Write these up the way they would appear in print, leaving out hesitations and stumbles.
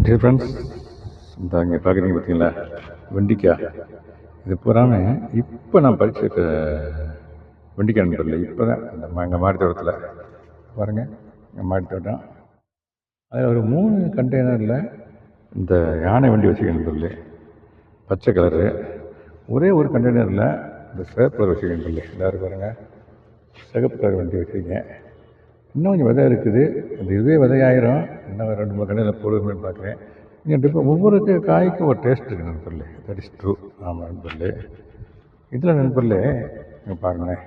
Dear friends, இந்த இங்கே பார்க்குறீங்க பார்த்தீங்களா, வெண்டிக்காய். இது பூராமே இப்போ நான் பறிச்சிருக்க வெண்டிக்காய் நண்பர்களே. இப்போ தான் எங்கள் மாடி தோட்டத்தில் பாருங்கள், எங்கள் மாடி தோட்டம். அதில் ஒரு 3 கண்டெய்னரில் இந்த யானை வண்டி வச்சுருக்கேன் நண்பர்களே, பச்சை கலரு. ஒரே ஒரு கண்டெய்னரில் இந்த சிவப்பு கலர் வச்சுருக்கேன் நண்பர்களே. எல்லோரும் பாருங்கள், சிகப்பு கலர் வண்டி வச்சுருக்கேன். இன்னும் கொஞ்சம் விதை இருக்குது, அந்த இதுவே விதையாயிரும். இன்னும் 2-3 கடையில் போடுவேன்னு பார்க்குறேன். நீங்கள் ஒவ்வொரு காய்க்கும் ஒரு டேஸ்ட் இருக்குது நண்பர்களே. That is true. ஆமாம் நண்பர்களே. இதில் நண்பர்களே நீங்கள் பாருங்களேன்,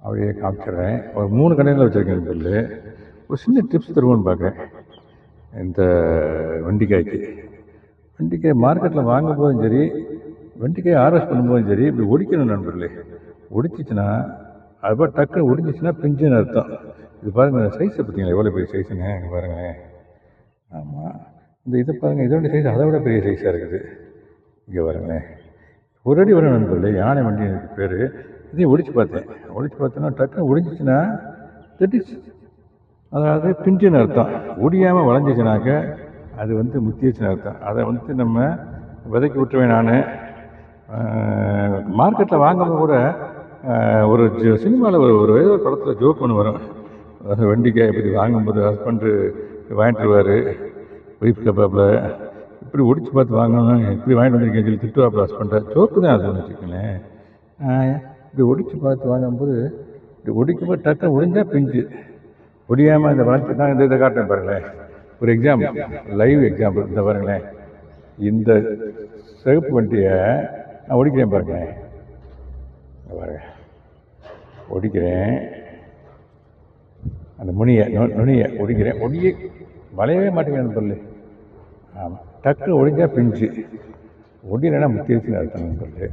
அப்படியே காமிச்சிடுறேன். ஒரு 3 கடையில் வச்சுருக்கேன் நண்பர்களே. ஒரு சின்ன டிப்ஸ் தருவோன்னு பார்க்குறேன். இந்த வெண்டிக்காய் மார்க்கெட்டில் வாங்கும் போதும் சரி, வெண்டிக்காய் ஹார்வெஸ்ட் பண்ணும்போதும் சரி, இப்படி ஒடிக்கணும் நண்பர்களே. ஒடிச்சிச்சின்னா அதுபோல் டக்குன்னு ஒடிஞ்சிச்சின்னா பிஞ்சுன்னு அர்த்தம். இது பாருங்கள், சைஸை பார்த்தீங்களா எவ்வளோ பெரிய சைஸுன்னு. இங்கே பாருங்களேன். ஆமாம், இந்த இதை பாருங்கள், இதோட சைஸ் அதை விட பெரிய சைஸாக இருக்குது. இங்கே பாருங்களேன், ஒரு அடி வரும் நண்பர்களே. யானை வண்டி எனக்கு பேர். இதையும் ஒடிச்சு பார்த்தோன்னா டக்குன்னு ஒடிஞ்சிச்சின்னா தட் இஸ், அதாவது பிஞ்சுன்னு அர்த்தம். ஒடியாமல் வளைஞ்சிச்சினாக்க அது முத்தியச்சுன்னு அர்த்தம். அதை நம்ம விதைக்கி விட்டுருவேன் நான். மார்க்கெட்டில் வாங்கும்போது கூட ஒரு சினிமாவில் ஒரு ஏதோ ஒரு படத்தில் ஜோக் ஒன்று வரும். வெண்டிக்காய் இப்படி வாங்கும்போது ஹஸ்பண்டு வாங்கிட்டு வருவார், ஒய்ஃப் கப்பாப்பில் இப்படி ஒடிச்சு பார்த்து வாங்கணும், இப்படி வாங்கிட்டு வந்திருக்கேன்னு சொல்லி திட்டுவாப்பில் ஹஸ்பண்டை. ஜோக்கு தான் அது வச்சுக்கோங்களேன். இப்படி ஒடிச்சு பார்த்து வாங்கும்போது இப்படி ஒடிக்கும்போது டக்குன்னு ஒடிஞ்சா பிஞ்சு, ஒடியாமல் இந்த வளர்ச்சி தான். இதை காட்டுறேன் பாருங்களேன், ஒரு எக்ஸாம்பிள், லைவ் எக்ஸாம்பிள். இந்த பாருங்களேன், இந்த சிகப்பு வண்டியை நான் ஒடிக்கிறேன் பாருங்களேன். பாருங்க, ஒடிக்கிறேன், அந்த நுனியை ஒடிக்கிறேன். வளையவே மாட்டேங்கிறேன் நண்பர்களே. ஆமாம், டக்குன்னு ஒடிஞ்சா பிஞ்சு, ஒடினா முத்திருச்சுன்னு அர்த்தம் நண்பர்களே.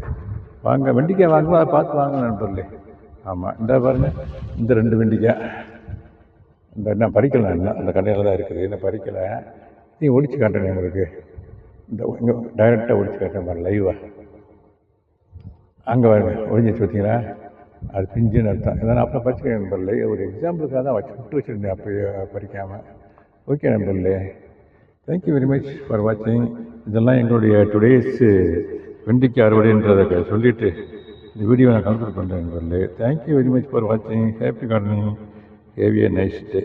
வாங்க, வெண்டிக்காய் வாங்குவோம், அதை பார்த்து வாங்க நண்பர்களே. ஆமாம், இந்த பாருங்கள், இந்த 2 வெண்டிக்காய் இந்த என்ன பறிக்கலாம், என்ன அந்த கடையில் தான் இருக்குது, என்ன பறிக்கலை. நீ ஒடிச்சு காட்டுறேன் உங்களுக்கு. இந்த இங்கே டைரெக்டாக ஒடிச்சு காட்டுறேன் பாருங்கள், லைவாக. அங்கே பாருங்க, ஒடிஞ்சிச்சு பார்த்தீங்களா, அது பிஞ்சுன்னு அர்த்தம். இதான் அப்புறம் பறிச்சுக்கிறேன் நண்பர்களே. ஒரு எக்ஸாம்பிளுக்காக தான் விட்டு வச்சுருந்தேன் அப்போயே பறிக்காமல். ஓகே நண்பர்களே, தேங்க்யூ வெரி மச் ஃபார் வாட்சிங். இதெல்லாம் எங்களுடைய டுடேஸ் வெண்டிக்காய் அறுவடைன்றதை சொல்லிவிட்டு இந்த வீடியோ நான் கன்க்ளூட் பண்ணுறேன் நண்பர்களே. தேங்க்யூ வெரி மச் ஃபார் வாட்சிங். Happy gardening. Have a nice day.